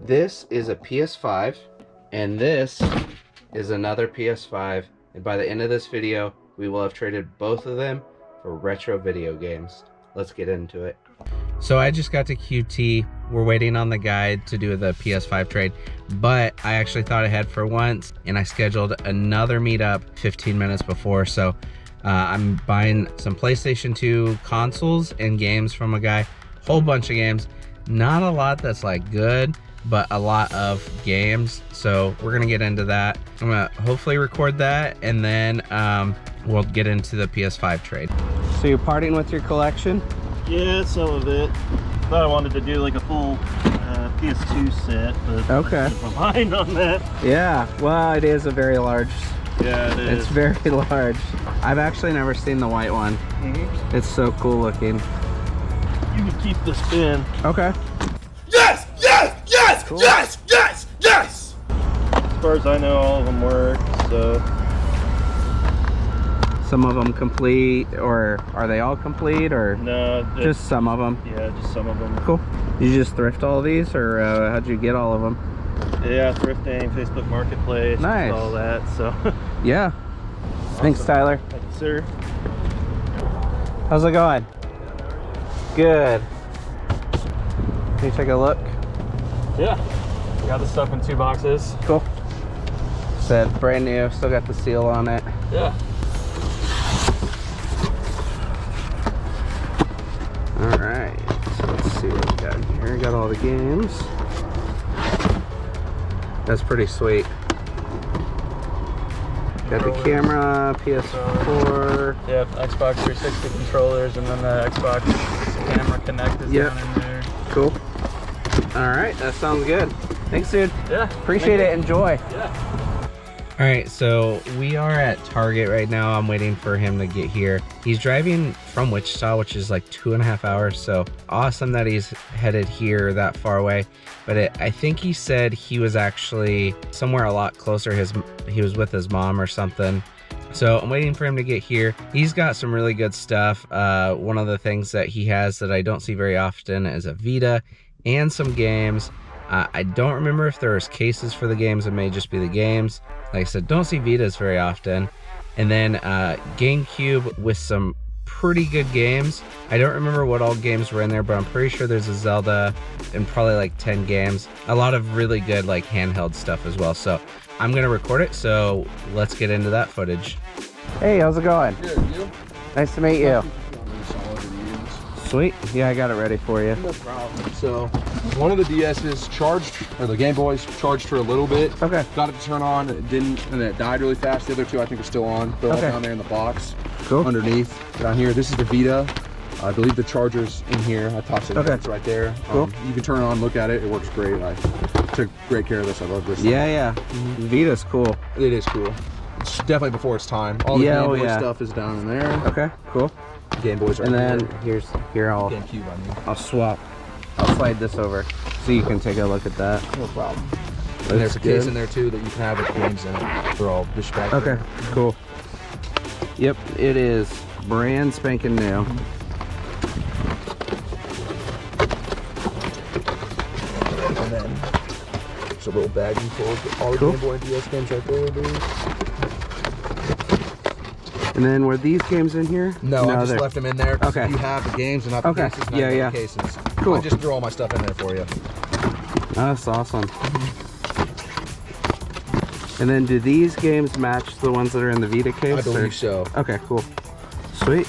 This is a PS5, and this is another PS5. And by the end of this video, we will have traded both of them for retro video games. Let's get into it. So I just got to QT. We're waiting on the guide to do the PS5 trade, but I actually thought ahead for once, and I scheduled another meetup 15 minutes before. So I'm buying some PlayStation 2 consoles and games from a guy, whole bunch of games. Not a lot that's like good, but a lot of games. So we're gonna get into that. I'm gonna hopefully record that, and then we'll get into the PS5 trade. So you're parting with your collection? Yeah, some of it. Thought I wanted to do like a full PS2 set, but okay, I'm behind on that. Yeah, well, it is a very large. Yeah, it is. It's very large. I've actually never seen the white one. Mm-hmm. It's so cool looking. You can keep this bin. Okay. Yes! Yes! Yes! Cool. Yes! Yes! Yes! As far as I know, all of them work, so. Some of them complete, or are they all complete, or No, just some of them? Yeah, just some of them. Cool. You just thrift all these, or how'd you get all of them? Yeah, thrifting, Facebook Marketplace, Nice. all that, so. Yeah. Awesome. Thanks, Tyler. Thank you, sir. How's it going? Good. Can you take a look? Yeah. Got the stuff in 2 boxes. Cool. Said brand new, still got the seal on it. Yeah. All right, so let's see what we got here. Got all the games. That's pretty sweet. Got the camera, PS4. Yep, Xbox 360 controllers, and then the Xbox camera Connect is down in there. Cool. All right, that sounds good. Thanks, dude. Yeah. Appreciate it. Enjoy. Yeah. All right, so we are at Target right now. I'm waiting for him to get here. He's driving from Wichita, which is like 2.5 hours. So awesome that he's headed here that far away. But I think he said he was actually somewhere a lot closer. He was with his mom or something. So I'm waiting for him to get here. He's got some really good stuff. One of the things that he has that I don't see very often is a Vita and some games. I don't remember if there was cases for the games. It may just be the games. Like I said, don't see Vitas very often. And then GameCube with some pretty good games. I don't remember what all games were in there, but I'm pretty sure there's a Zelda and probably like 10 games. A lot of really good like handheld stuff as well. So I'm gonna record it, so let's get into that footage. Hey, how's it going? Good, you? Nice to meet you. Sweet. Yeah, I got it ready for you. No problem. So, one of the DS's charged, or the Game Boys charged for a little bit. Okay. Got it to turn on, it didn't, and then it died really fast. The other two I think are still on. They're all down there in the box. Cool. Underneath. Down here, this is the Vita. I believe the charger's in here. I tossed it. Okay. It's right there. Cool. You can turn it on, look at it. It works great. I took great care of this. I love this. Yeah, yeah. Vita's cool. It is cool. It's definitely before its time. All the Game Boy stuff is down in there. Okay, cool. Game Boys are and then here. here I'll GameCube, I mean. I'll slide this over so you can take a look at that. No problem. And there's a case in there too that you can have with games in it. They're all distracted. Okay, cool. Yep, it is brand spanking new. And then there's a little baggie full of all the Game Boy and DS games right there, dude. And then were these games in here? No, I just left them in there. Okay. You have the games and not the cases. Not the cases. Cool. I just threw all my stuff in there for you. That's awesome. And then do these games match the ones that are in the Vita case? I believe so. Okay, cool. Sweet.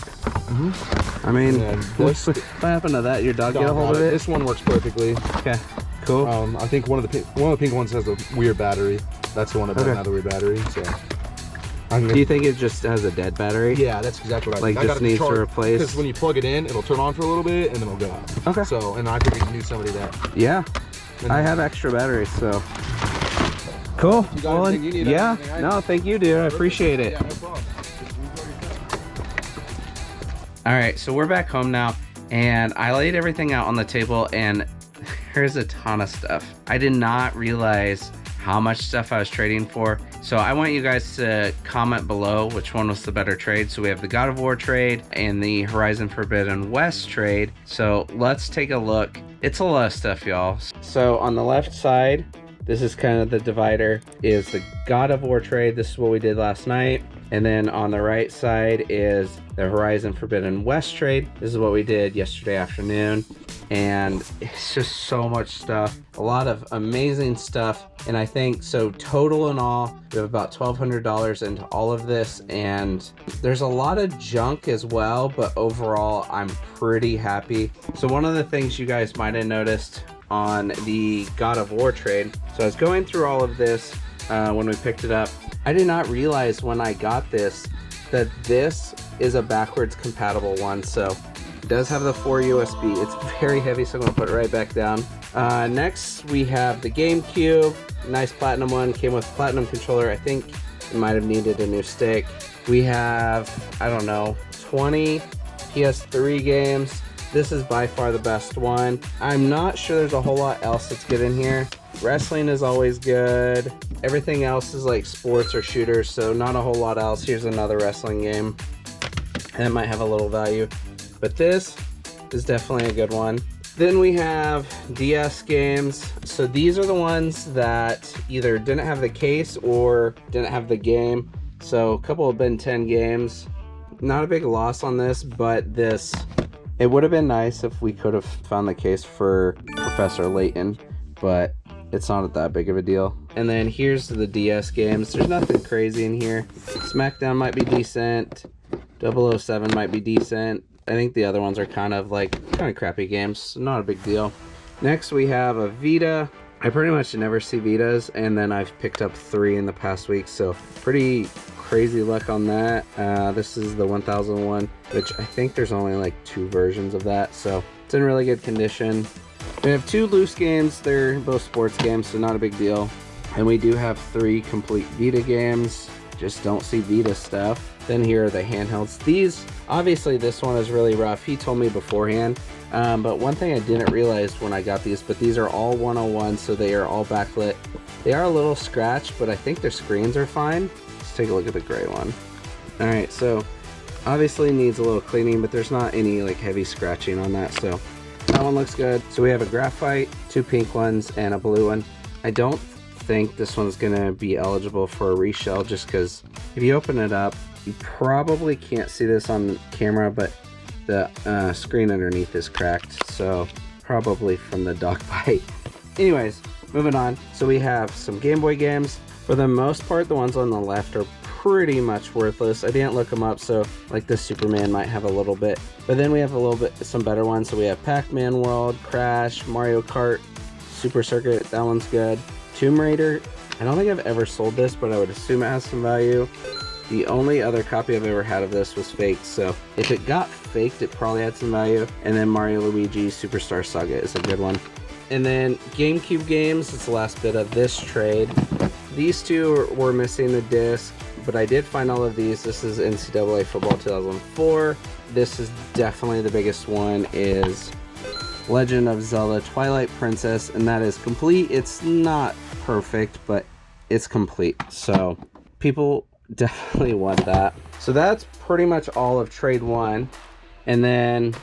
I mean, what happened to that? Your dog get a hold of it? This one works perfectly. Okay, cool. I think one of the pink ones has a weird battery. That's the one that doesn't have the weird battery. So. Do you think it just has a dead battery? Yeah, that's exactly what I think. Like, just needs to replace? Because when you plug it in, it'll turn on for a little bit, and then it'll go out. Okay. So, and I figured you knew somebody that. Yeah, I have extra batteries, so. Cool. You got everything you need? Yeah, no, thank you, dude. I appreciate it. Yeah, no problem. All right, so we're back home now, and I laid everything out on the table, and there's a ton of stuff. I did not realize how much stuff I was trading for. So I want you guys to comment below which one was the better trade. So we have the God of War trade and the Horizon Forbidden West trade. So let's take a look. It's a lot of stuff, y'all. So on the left side, this is kind of the divider, is the God of War trade. This is what we did last night. And then on the right side is the Horizon Forbidden West trade. This is what we did yesterday afternoon. And it's just so much stuff, a lot of amazing stuff. And I think, so total in all, we have about $1,200 into all of this. And there's a lot of junk as well, but overall, I'm pretty happy. So one of the things you guys might have noticed on the God of War trade, so I was going through all of this when we picked it up. I did not realize when I got this that this is a backwards compatible one. So it does have the 4 USB. It's very heavy, so I'm gonna put it right back down. Next, we have the GameCube, nice platinum one, came with platinum controller. I think it might have needed a new stick. We have, I don't know, 20 PS3 games. This is by far the best one. I'm not sure there's a whole lot else that's good in here. Wrestling is always good. Everything else is like sports or shooters, so not a whole lot else. Here's another wrestling game, and it might have a little value, but this is definitely a good one. Then we have DS games. So these are the ones that either didn't have the case or didn't have the game. So a couple of Ben 10 games. Not a big loss on this, but this, it would have been nice if we could have found the case for Professor Layton, but it's not that big of a deal. And then here's the DS games. There's nothing crazy in here. SmackDown might be decent. 007 might be decent. I think the other ones are kind of crappy games, so not a big deal. Next we have a Vita. I pretty much never see Vitas, and then I've picked up 3 in the past week, so pretty crazy luck on that. This is the 1001, which I think there's only like 2 versions of that, so it's in really good condition. We have 2 loose games. They're both sports games, so not a big deal. And we do have 3 complete Vita games. Just don't see Vita stuff. Then here are the handhelds. These, obviously this one is really rough. He told me beforehand. But one thing I didn't realize when I got these, but these are all 101, so they are all backlit. They are a little scratched, but I think their screens are fine. Let's take a look at the gray one. All right, so obviously needs a little cleaning, but there's not any like heavy scratching on that, so that one looks good. So we have a graphite, 2 pink ones, and a blue one. I don't think this one's gonna be eligible for a reshell, just because if you open it up, you probably can't see this on camera, but the screen underneath is cracked, so probably from the dog bite. Anyways, moving on. So we have some Game Boy games. For the most part, the ones on the left are pretty much worthless. I didn't look them up, so like the Superman might have a little bit, but then we have a little bit some better ones. So we have Pac-Man World, Crash, Mario Kart, Super Circuit, that one's good. Tomb Raider, I don't think I've ever sold this, but I would assume it has some value. The only other copy I've ever had of this was faked, so if it got faked, it probably had some value. And then Mario Luigi Superstar Saga is a good one. And then GameCube games, it's the last bit of this trade. These 2 were missing the disc, but I did find all of these. This is NCAA Football 2004. This is definitely the biggest one, is Legend of Zelda Twilight Princess, and that is complete. It's not perfect, but it's complete, so people definitely want that. So that's pretty much all of trade 1, and then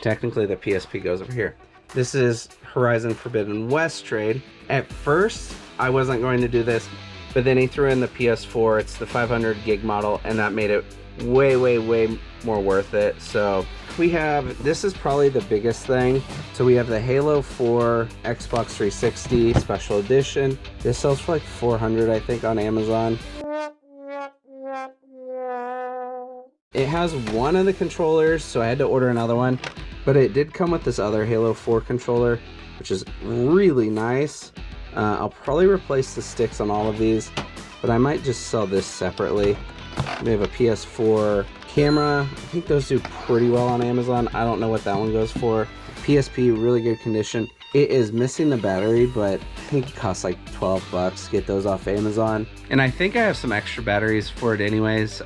technically the PSP goes over here. This is Horizon Forbidden West trade. At first I wasn't going to do this, but then he threw in the PS4. It's the 500 gig model, and that made it way more worth it. So we have, this is probably the biggest thing. So we have the Halo 4 Xbox 360 Special Edition. This sells for like $400, I think, on Amazon. It has one of the controllers, so I had to order another one, but it did come with this other Halo 4 controller, which is really nice. I'll probably replace the sticks on all of these, but I might just sell this separately. We have a PS4 camera. I think those do pretty well on Amazon. I don't know what that one goes for. PSP, really good condition. It is missing the battery, but I think it costs like $12 to get those off Amazon. And I think I have some extra batteries for it anyways.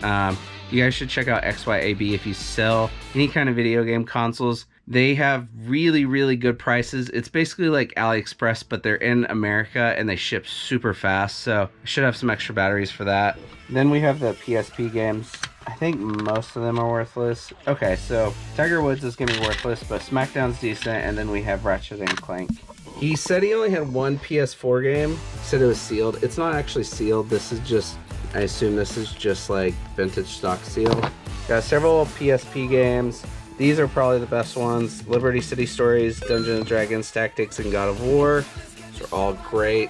You guys should check out XYAB if you sell any kind of video game consoles. They have really, really good prices. It's basically like AliExpress, but they're in America and they ship super fast. So I should have some extra batteries for that. Then we have the PSP games. I think most of them are worthless. Okay, so Tiger Woods is gonna be worthless, but SmackDown's decent, and then we have Ratchet and Clank. He said he only had one PS4 game. He said it was sealed. It's not actually sealed. This is just, I assume this is just like vintage stock sealed. Got several PSP games. These are probably the best ones. Liberty City Stories, Dungeons & Dragons Tactics, and God of War. These are all great.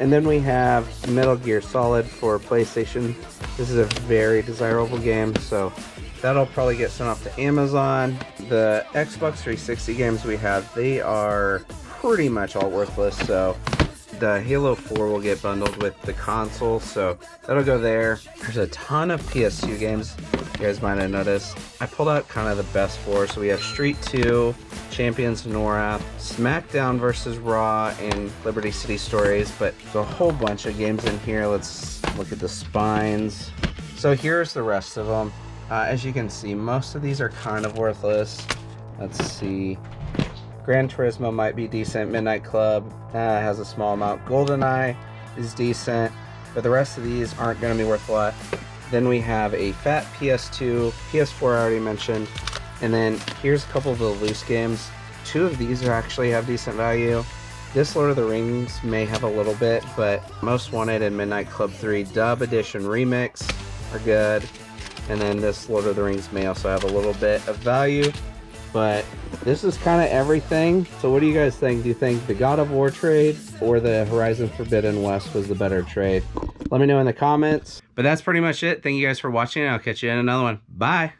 And then we have Metal Gear Solid for PlayStation. This is a very desirable game, so that'll probably get sent off to Amazon. The Xbox 360 games we have, they are pretty much all worthless, so the Halo 4 will get bundled with the console, so that'll go there. There's a ton of PS2 games, you guys might have noticed. I pulled out kind of the best four, so we have Street 2, Champions of Norath, SmackDown vs. Raw, and Liberty City Stories, but there's a whole bunch of games in here. Let's look at the spines. So here's the rest of them. As you can see, most of these are kind of worthless. Let's see. Gran Turismo might be decent. Midnight Club has a small amount. GoldenEye is decent, but the rest of these aren't going to be worth a lot. Then we have a fat PS2, PS4 I already mentioned, and then here's a couple of the loose games. Two of these actually have decent value. This Lord of the Rings may have a little bit, but Most Wanted and Midnight Club 3 Dub Edition Remix are good. And then this Lord of the Rings may also have a little bit of value. But this is kind of everything. So what do you guys think? Do you think the God of War trade or the Horizon Forbidden West was the better trade? Let me know in the comments. But that's pretty much it. Thank you guys for watching. I'll catch you in another one. Bye.